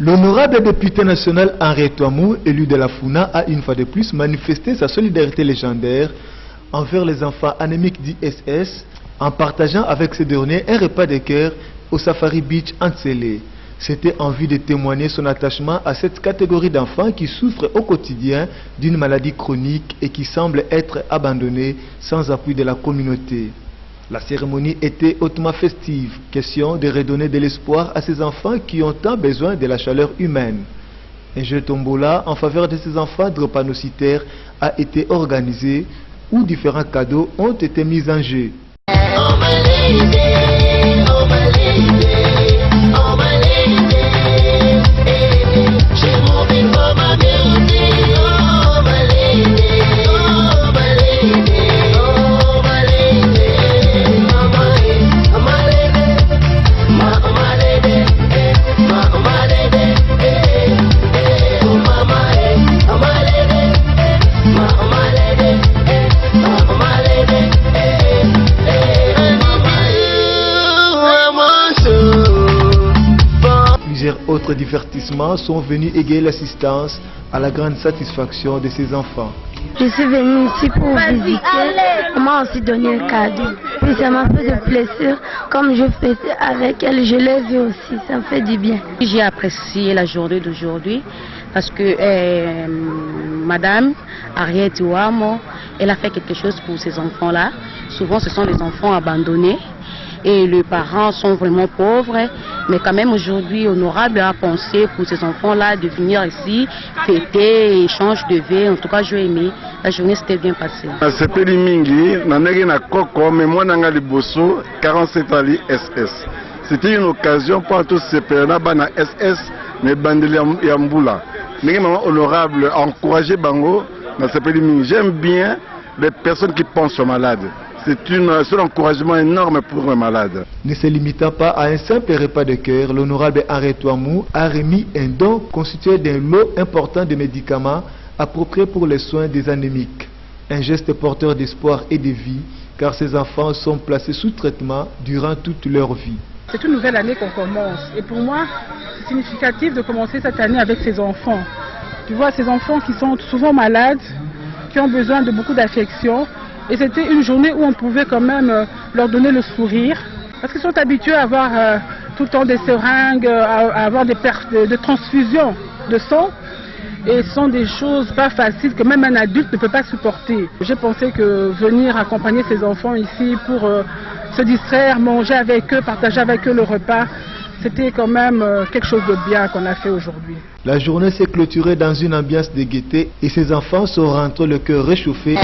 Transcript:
L'honorable député national Henri Touamou, élu de la Funa, a une fois de plus manifesté sa solidarité légendaire envers les enfants anémiques d'ISS en partageant avec ces derniers un repas de cœur au Safari Beach Antsele. C'était en vue de témoigner son attachement à cette catégorie d'enfants qui souffrent au quotidien d'une maladie chronique et qui semblent être abandonnés sans appui de la communauté. La cérémonie était hautement festive, question de redonner de l'espoir à ces enfants qui ont tant besoin de la chaleur humaine. Un jeu tombola en faveur de ces enfants drépanocytaires a été organisé où différents cadeaux ont été mis en jeu. Plusieurs autres divertissements sont venus égayer l'assistance à la grande satisfaction de ces enfants. Je suis venue ici pour visiter, on m'a aussi donné un cadeau. Puis ça m'a fait de plaisir, comme je faisais avec elle, je l'ai vu aussi, ça me fait du bien. J'ai apprécié la journée d'aujourd'hui parce que Madame Henri Touamou, elle a fait quelque chose pour ces enfants-là. Souvent ce sont des enfants abandonnés et les parents sont vraiment pauvres. Mais quand même aujourd'hui, Honorable a pensé pour ces enfants-là de venir ici, fêter, échange de verre. En tout cas, j'ai aimé. La journée s'était bien passée. Sepeli mingi, nanegi na koko, mais moi nanga liboso, 47 ali SS. C'était une occasion pour tous ces pères-là, bana SS, mais bandeli yambula. Negi maman Honorable a encouragé bango, na sepeli mingi. J'aime bien les personnes qui pensent aux malades. C'est un encouragement énorme pour les malades. Ne se limitant pas à un simple repas de cœur, l'honorable Henri Touamou a remis un don constitué d'un lot important de médicaments appropriés pour les soins des anémiques. Un geste porteur d'espoir et de vie, car ces enfants sont placés sous traitement durant toute leur vie. C'est une nouvelle année qu'on commence. Et pour moi, c'est significatif de commencer cette année avec ces enfants. Tu vois, ces enfants qui sont souvent malades, qui ont besoin de beaucoup d'affection. Et c'était une journée où on pouvait quand même leur donner le sourire. Parce qu'ils sont habitués à avoir tout le temps des seringues, à avoir des transfusions de sang. Et ce sont des choses pas faciles que même un adulte ne peut pas supporter. J'ai pensé que venir accompagner ces enfants ici pour se distraire, manger avec eux, partager avec eux le repas, c'était quand même quelque chose de bien qu'on a fait aujourd'hui. La journée s'est clôturée dans une ambiance de gaieté et ces enfants sont rentrés le cœur réchauffé.